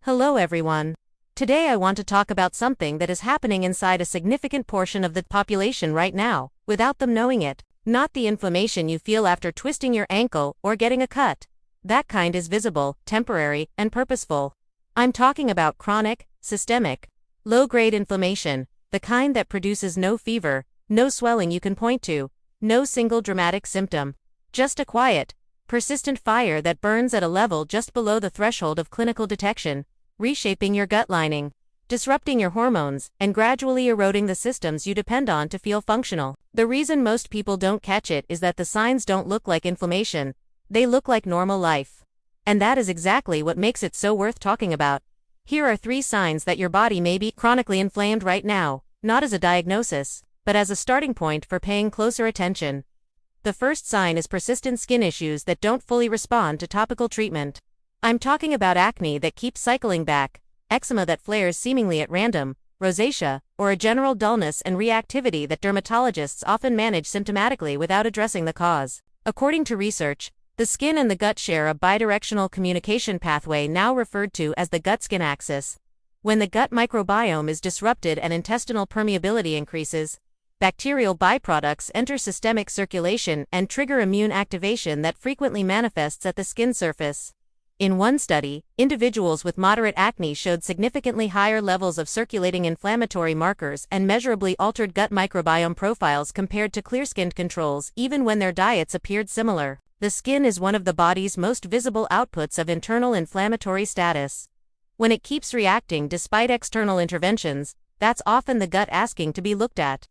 Hello everyone. Today I want to talk about something that is happening inside a significant portion of the population right now, without them knowing it. Not the inflammation you feel after twisting your ankle or getting a cut. That kind is visible, temporary, and purposeful. I'm talking about chronic, systemic, low-grade inflammation, the kind that produces no fever, no swelling you can point to, no single dramatic symptom. Just a quiet, persistent fire that burns at a level just below the threshold of clinical detection, reshaping your gut lining, disrupting your hormones, and gradually eroding the systems you depend on to feel functional. The reason most people don't catch it is that the signs don't look like inflammation, they look like normal life. And that is exactly what makes it so worth talking about. Here are 3 signs that your body may be chronically inflamed right now, not as a diagnosis, but as a starting point for paying closer attention. The first sign is persistent skin issues that don't fully respond to topical treatment. I'm talking about acne that keeps cycling back, eczema that flares seemingly at random, rosacea, or a general dullness and reactivity that dermatologists often manage symptomatically without addressing the cause. According to research, the skin and the gut share a bidirectional communication pathway now referred to as the gut-skin axis. When the gut microbiome is disrupted and intestinal permeability increases, bacterial byproducts enter systemic circulation and trigger immune activation that frequently manifests at the skin surface. In one study, individuals with moderate acne showed significantly higher levels of circulating inflammatory markers and measurably altered gut microbiome profiles compared to clear-skinned controls, even when their diets appeared similar. The skin is one of the body's most visible outputs of internal inflammatory status. When it keeps reacting despite external interventions, that's often the gut asking to be looked at.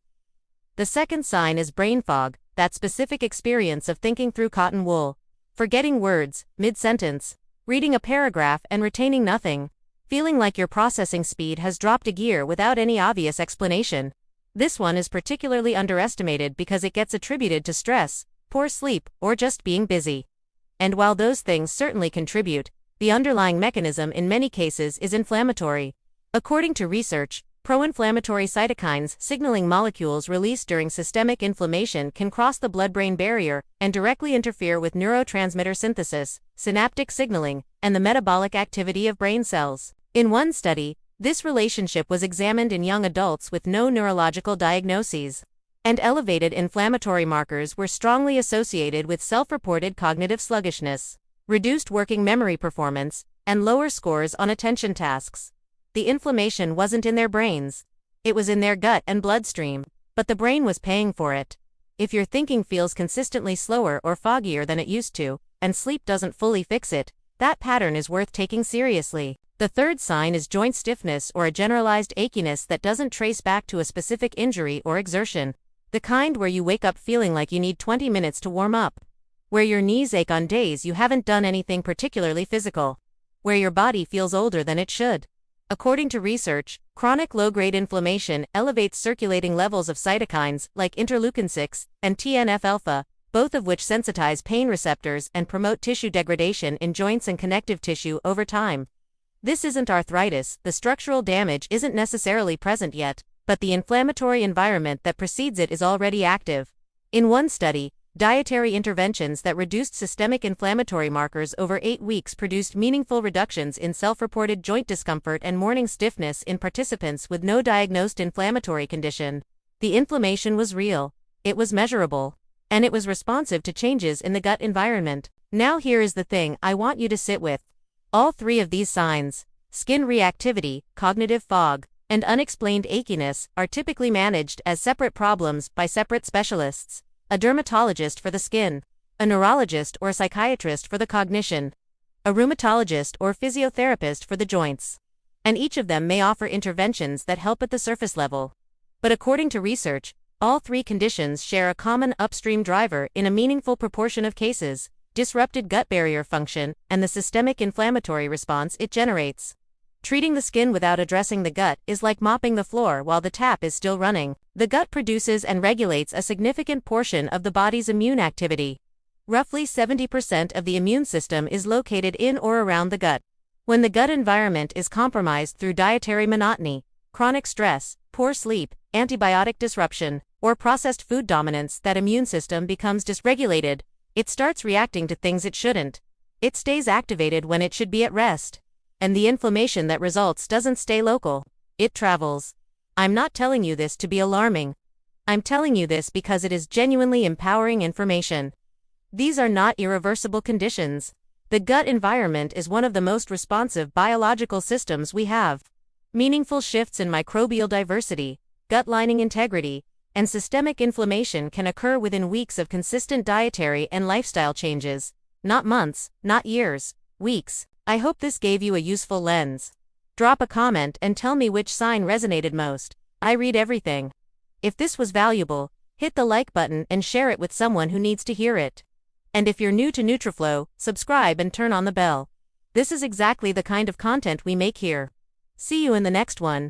The second sign is brain fog, that specific experience of thinking through cotton wool, forgetting words mid-sentence, reading a paragraph and retaining nothing, feeling like your processing speed has dropped a gear without any obvious explanation. This one is particularly underestimated because it gets attributed to stress, poor sleep, or just being busy. And while those things certainly contribute, the underlying mechanism in many cases is inflammatory. According to research, pro-inflammatory cytokines signaling molecules released during systemic inflammation can cross the blood-brain barrier and directly interfere with neurotransmitter synthesis, synaptic signaling, and the metabolic activity of brain cells. In one study, this relationship was examined in young adults with no neurological diagnoses, and elevated inflammatory markers were strongly associated with self-reported cognitive sluggishness, reduced working memory performance, and lower scores on attention tasks. The inflammation wasn't in their brains. It was in their gut and bloodstream, but the brain was paying for it. If your thinking feels consistently slower or foggier than it used to, and sleep doesn't fully fix it, that pattern is worth taking seriously. The third sign is joint stiffness or a generalized achiness that doesn't trace back to a specific injury or exertion. The kind where you wake up feeling like you need 20 minutes to warm up. Where your knees ache on days you haven't done anything particularly physical. Where your body feels older than it should. According to research, chronic low-grade inflammation elevates circulating levels of cytokines like interleukin-6 and TNF-alpha, both of which sensitize pain receptors and promote tissue degradation in joints and connective tissue over time. This isn't arthritis, the structural damage isn't necessarily present yet, but the inflammatory environment that precedes it is already active. In one study, dietary interventions that reduced systemic inflammatory markers over 8 weeks produced meaningful reductions in self-reported joint discomfort and morning stiffness in participants with no diagnosed inflammatory condition. The inflammation was real, it was measurable, and it was responsive to changes in the gut environment. Now here is the thing I want you to sit with. All 3 of these signs, skin reactivity, cognitive fog, and unexplained achiness, are typically managed as separate problems by separate specialists. A dermatologist for the skin, a neurologist or psychiatrist for the cognition, a rheumatologist or physiotherapist for the joints. And each of them may offer interventions that help at the surface level. But according to research, all 3 conditions share a common upstream driver in a meaningful proportion of cases: disrupted gut barrier function and the systemic inflammatory response it generates. Treating the skin without addressing the gut is like mopping the floor while the tap is still running. The gut produces and regulates a significant portion of the body's immune activity. Roughly 70% of the immune system is located in or around the gut. When the gut environment is compromised through dietary monotony, chronic stress, poor sleep, antibiotic disruption, or processed food dominance, that immune system becomes dysregulated. It starts reacting to things it shouldn't. It stays activated when it should be at rest. And the inflammation that results doesn't stay local, it travels. I'm not telling you this to be alarming. I'm telling you this because it is genuinely empowering information. These are not irreversible conditions. The gut environment is one of the most responsive biological systems we have. Meaningful shifts in microbial diversity, gut lining integrity, and systemic inflammation can occur within weeks of consistent dietary and lifestyle changes. Not months, not years, weeks. I hope this gave you a useful lens. Drop a comment and tell me which sign resonated most. I read everything. If this was valuable, hit the like button and share it with someone who needs to hear it. And if you're new to Nutriflow, subscribe and turn on the bell. This is exactly the kind of content we make here. See you in the next one.